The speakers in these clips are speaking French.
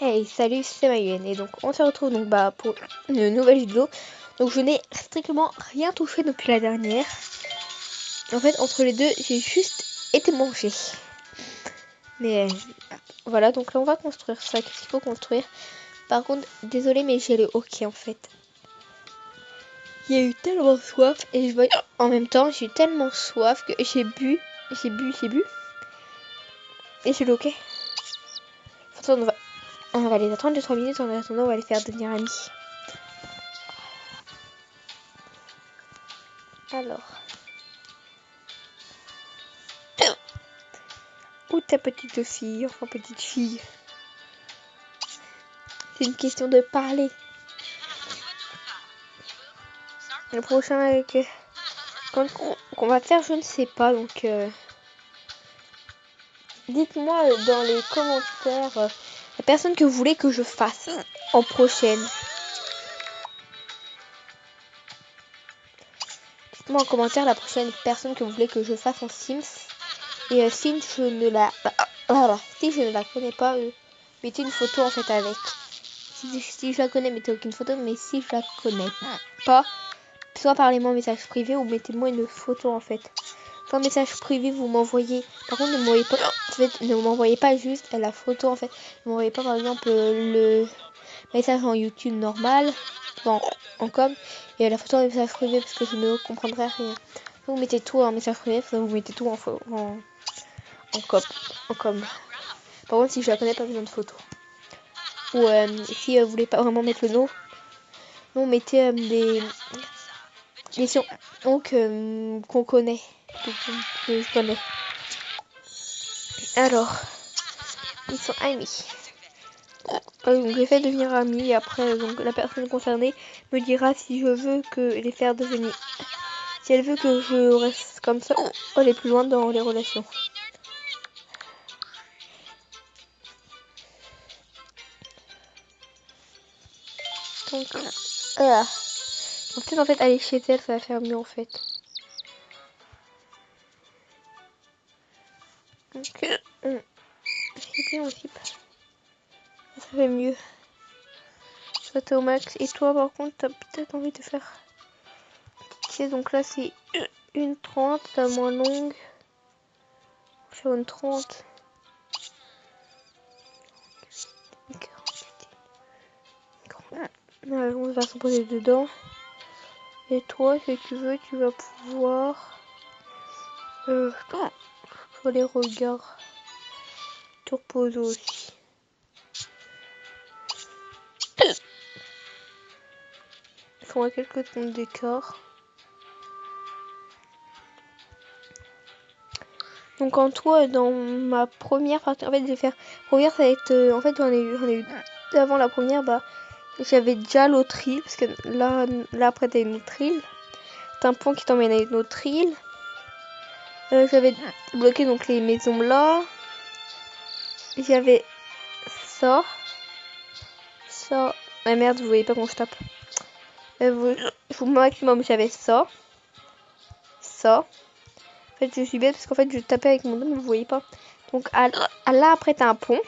Hey, salut, c'est Mayenne et donc on se retrouve donc pour une nouvelle vidéo. Donc je n'ai strictement rien touché depuis la dernière. En fait, entre les deux, j'ai juste été mangé. Mais voilà, donc là on va construire ça. Qu'est-ce qu'il faut construire? Par contre, désolé, mais j'ai le hockey en fait. Il y a eu tellement soif et je voyais en même temps, j'ai eu tellement soif que j'ai bu. Et j'ai le hockey. Attends, on va les attendre 2-3 minutes. En attendant, on va les faire devenir amis. Alors. Où ta petite fille? Enfin, petite fille. C'est une question de parler. Le prochain avec... qu'on va faire, je ne sais pas. Donc, dites-moi dans les commentaires la personne que vous voulez que je fasse en prochaine. Dites-moi en commentaire la prochaine personne que vous voulez que je fasse en Sims. Et si je ne la... si je ne la connais pas, mettez une photo en fait avec. Si je la connais, mettez aucune photo. Mais si je la connais pas, soit parlez-moi en message privé ou mettez-moi une photo en fait. Soit en message privé, vous m'envoyez. Par contre, ne m'envoyez pas juste la photo en fait. Ne m'envoyez pas par exemple le message en YouTube normal, en com, et la photo en message privé parce que je ne comprendrai rien. Vous mettez tout en message privé, vous mettez tout en com. Par contre, si je la connais, pas besoin de photo. Ou si vous voulez pas vraiment mettre le nom, non, mettez des questions donc qu'on connaît, que je connais. Alors, ils sont amis. Donc j'ai fait devenir amis et après donc la personne concernée me dira si je veux que les faire devenir, si elle veut que je reste comme ça ou aller plus loin dans les relations. Donc peut-être en fait aller chez elle, ça va faire mieux en fait. Donc c'est bien aussi. Ça fait mieux. Soit t'es au max. Et toi par contre t'as peut-être envie de faire. Donc là c'est une 30, la moins longue. Sur une 30. On va se poser dedans. Et toi, si tu veux, tu vas pouvoir sur les regards. Tu reposes aussi. Ils font à quelques secondes d'écart. Donc en toi, dans ma première partie, en fait, je vais faire première, ça va être, en fait, j'en ai eu avant la première, j'avais déjà l'autre île parce que là après t'as une autre île, t'as un pont qui t'emmène à une autre île. J'avais bloqué donc les maisons là. J'avais ça. Ah merde, vous voyez pas quand je tape. Au maximum j'avais ça. En fait je suis bête parce qu'en fait je tapais avec mon doigt mais vous voyez pas. Donc là après t'as un pont.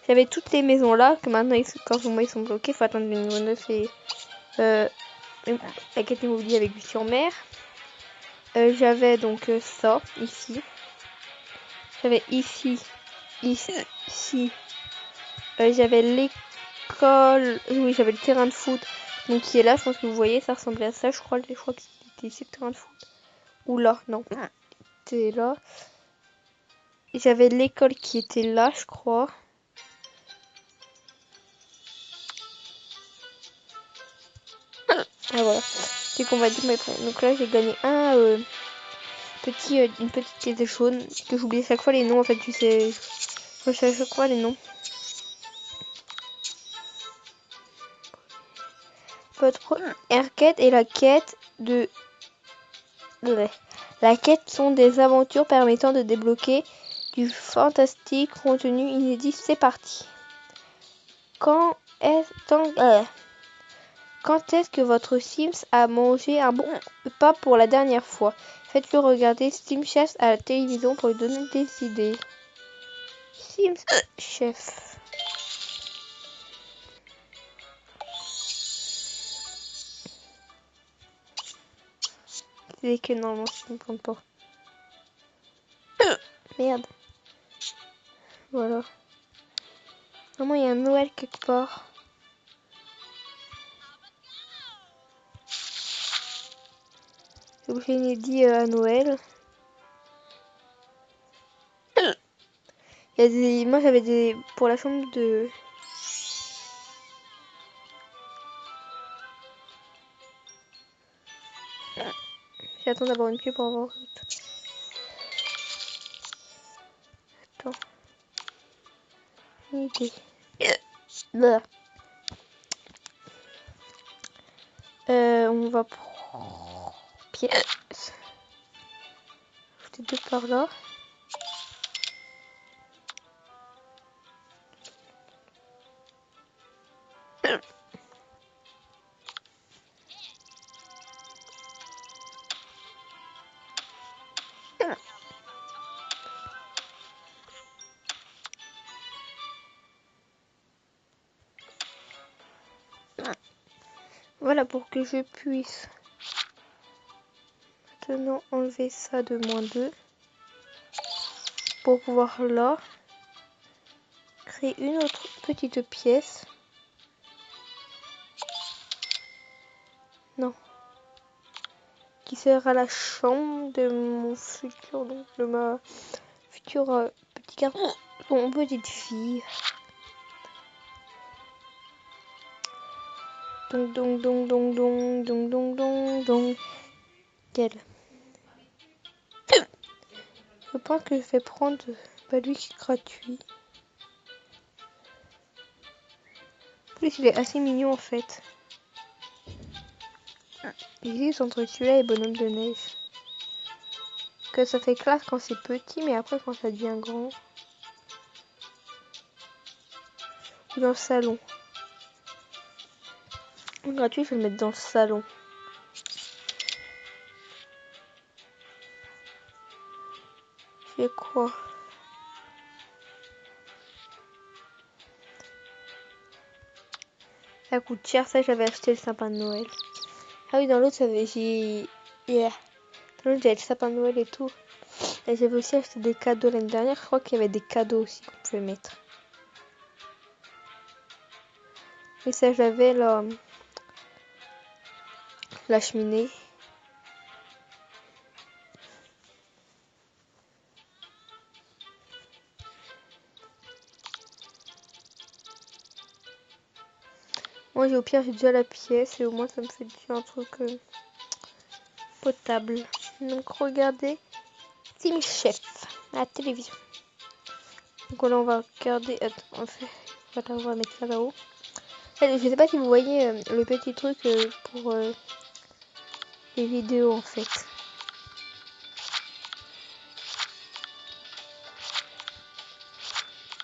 J'avais toutes les maisons là que maintenant quand vous ils sont bloqués. Faut attendre le niveau 9 et la quête immobilier avec vue sur mer. J'avais donc ça ici. J'avais ici. J'avais l'école. Oui, j'avais le terrain de foot. Donc qui est là, je pense que vous voyez, ça ressemblait à ça. Je crois que c'était ici le terrain de foot. Ou là, non. C'était là. J'avais l'école qui était là, je crois. Ah voilà. C'est qu'on va dire, mais bon. Donc là j'ai gagné une petite pièce jaune. Que j'oublie chaque fois les noms en fait, tu sais. Je sais à chaque fois les noms. Votre première quête et la quête de... La quête sont des aventures permettant de débloquer du fantastique contenu inédit. C'est parti. Quand est-ce que votre Sims a mangé un bon repas pour la dernière fois? Faites-le regarder Sims Chef à la télévision pour lui donner des idées. Sims Chef. C'est que normalement je ne compte pas. Merde. Voilà. Normalement il y a un Noël quelque part. J'ai oublié inédit à Noël. Il y a des... Moi j'avais des... Pour la chambre de... J'attends d'avoir une queue pour avoir... Attends. Une idée. Bah. On va prendre... Pièce. Ajouter deux par là. Voilà pour que je puisse maintenant enlever ça de -2 pour pouvoir là créer une autre petite pièce. Non. Qui sera la chambre de mon futur, donc de ma future petite garçon, petite fille. Donc. Quelle? Je pense que je vais prendre lui qui est gratuit. En plus, il est assez mignon en fait. Il existe entre celui-là et Bonhomme de Neige. Que ça fait classe quand c'est petit, mais après quand ça devient grand. Ou dans le salon. Gratuit, je vais le mettre dans le salon. C'est quoi? Ça coûte cher, ça j'avais acheté le sapin de Noël. Ah oui, dans l'autre, Dans l'autre, j'avais le sapin de Noël et tout. Et j'avais aussi acheté des cadeaux l'année dernière. Je crois qu'il y avait des cadeaux aussi qu'on pouvait mettre. Et ça, j'avais la cheminée. Moi, au pire, j'ai déjà la pièce et au moins, ça me fait déjà un truc potable. Donc, regardez Team Chef à la télévision. Donc là, on va regarder. Attends, voilà, on va mettre ça là-haut. Je sais pas si vous voyez le petit truc pour les vidéos en fait.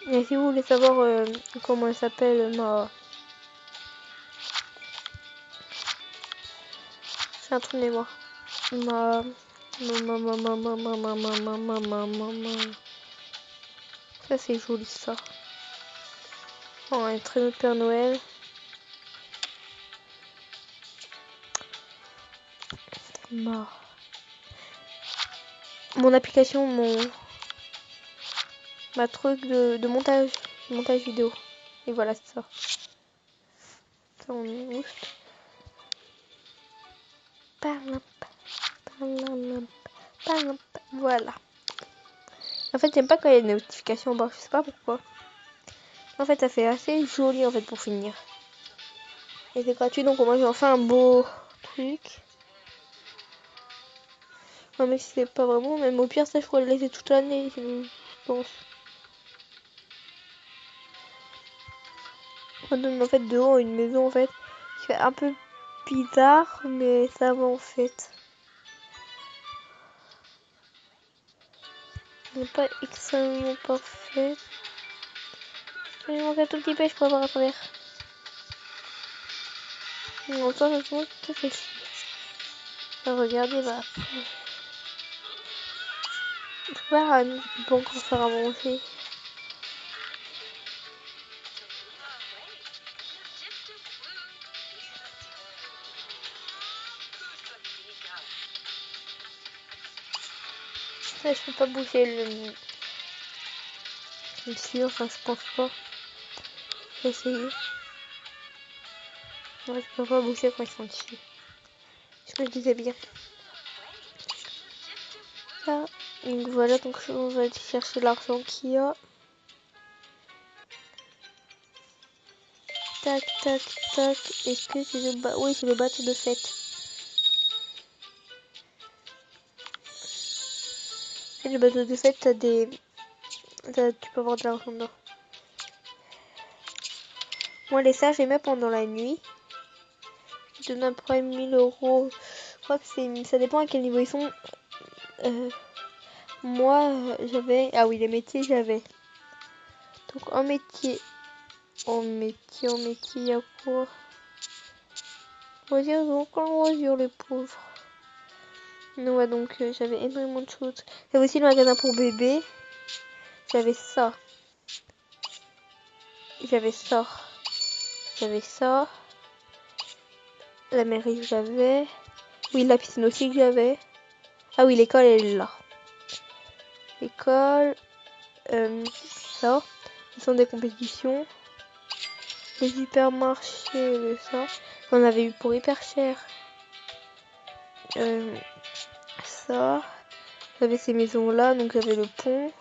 Et si vous voulez savoir comment elle s'appelle, j'ai un trou de mémoire. Ça c'est joli ça. Oh, un traîneau de Père Noël. Mon application, ma truc de montage vidéo. Et voilà, c'est ça. Ça on ouf. Voilà. En fait, j'aime pas quand il y a des notifications en bas, je sais pas pourquoi. En fait, ça fait assez joli en fait pour finir. Et c'est gratuit, donc moi j'ai enfin un beau truc. Non mais si c'est pas vraiment, même au pire ça je pourrais le laisser toute l'année, je pense. On donne en fait dehors une maison en fait qui fait un peu bizarre, mais ça va en fait. Elle n'est pas extrêmement parfaite. Il manque un tout petit peu, je pourrais voir à travers. Non, ça, ça fait chier. Regardez, bah. Je peux pas encore faire à manger. Là, je peux pas bouger le... Je suis sûre, enfin je pense pas. J'ai essayé. Ouais, je peux pas bouger quand ils sont dessus. Ce que je disais bien. Ça. Donc voilà, donc on va aller chercher l'argent qu'il y a. Tac, tac, tac. Est-ce que c'est le bateau? Oui, c'est le bateau de fête. Et le bateau de fête, t'as des... Tu peux avoir de l'argent dedans. Moi, les ça, j'aimais pendant la nuit. Ils donnent à peu près 1000 euros. Je crois que c'est... Ça dépend à quel niveau ils sont. Moi, j'avais... Ah oui, les métiers, j'avais. Donc, en métier, il y a quoi? Loisirs, donc en loisirs, les pauvres. Non, ouais, donc j'avais énormément de choses. J'avais aussi le magasin pour bébé. J'avais ça. J'avais ça. J'avais ça. La mairie, j'avais. Oui, la piscine aussi que j'avais. Ah oui, l'école, elle est là. L'école. Ça. Ce sont des compétitions. Les hypermarchés, ça. J'en avais eu pour hyper cher. Ça. J'avais ces maisons-là, donc j'avais le pont.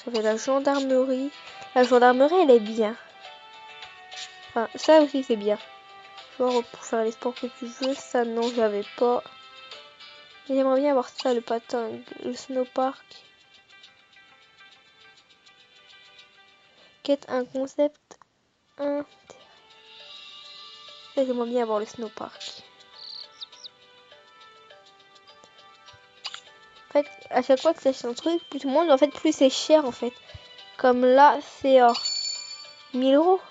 J'avais la gendarmerie. La gendarmerie, elle est bien. Enfin, ça aussi, c'est bien. Genre, pour faire les sports que tu veux, ça, non, j'avais pas. Mais j'aimerais bien avoir ça, le patin, le snowpark. Quête un concept intéressant. J'aimerais bien avoir le snowpark. En fait, à chaque fois que tu achètes un truc, plus tout le monde, en fait, plus c'est cher, en fait. Comme là, c'est 1000 euros.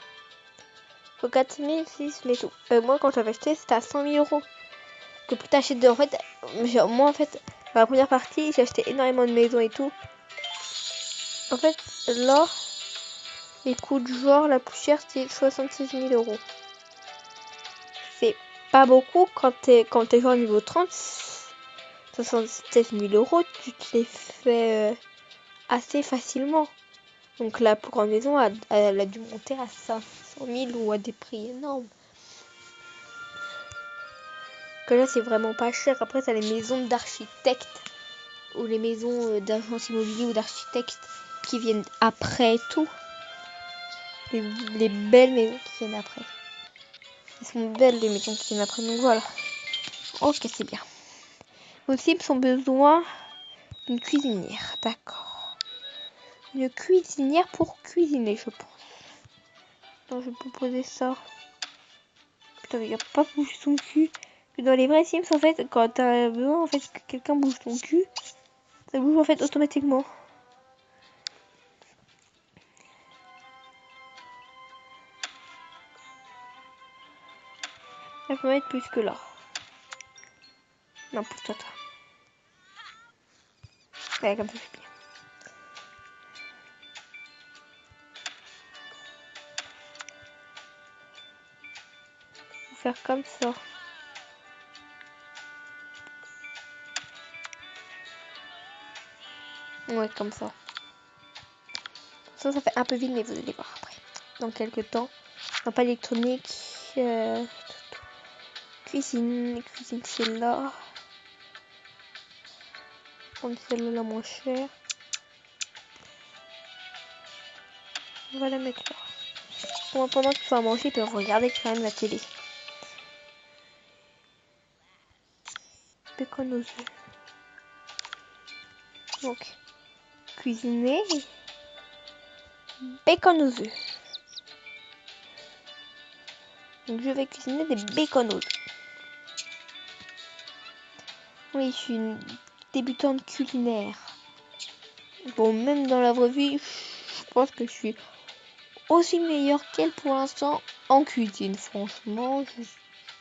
Faut 4000, 6, mais tout. Moi, quand j'avais acheté, c'était à 100 000 euros. Que plus t'achètes de... En fait, moi, en fait, dans la première partie, j'ai acheté énormément de maisons et tout. En fait, là, les coûts de genre, la plus chère, c'est 66 000 euros. C'est pas beaucoup quand t'es genre niveau 30. 77 000 euros, tu te les fais assez facilement. Donc la plus grande maison, elle a dû monter à 500 000 ou à des prix énormes. Que là, c'est vraiment pas cher. Après, t'as les maisons d'architectes ou les maisons d'agence immobilier ou d'architectes qui viennent après et tout. Les belles maisons qui viennent après. Elles sont belles les maisons qui viennent après. Donc voilà. Ok, c'est bien. Aussi, ils ont besoin d'une cuisinière. D'accord. Une cuisinière pour cuisiner, je pense. Donc, je vais proposer ça. Putain, il n'y a pas bougé son cul. Dans les vrais Sims, en fait, quand t'as besoin en fait, que quelqu'un bouge ton cul, ça bouge en fait automatiquement. Ça peut mettre plus que là. Non, pousse-toi, toi. Ouais, comme ça, c'est bien. Faut faire comme ça. Ouais, comme ça. Ça fait un peu vite, mais vous allez voir après. Dans quelques temps. Non, pas électronique. Cuisine c'est là. Prendre celle-là la moins chère. On va la mettre là. Bon, pendant qu'ils sont à manger, ils peuvent regarder quand même la télé. Bacon aux œufs. Donc, cuisiner. Bacon aux œufs. Donc, je vais cuisiner des bacon aux œufs. Oui, je suis une débutante culinaire. Bon, même dans la vraie vie, je pense que je suis aussi meilleure qu'elle pour l'instant en cuisine. Franchement, je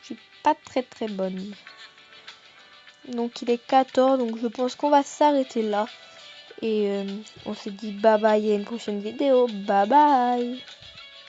suis pas très bonne. Donc il est 14, donc je pense qu'on va s'arrêter là. Et on se dit bye bye à une prochaine vidéo. Bye bye.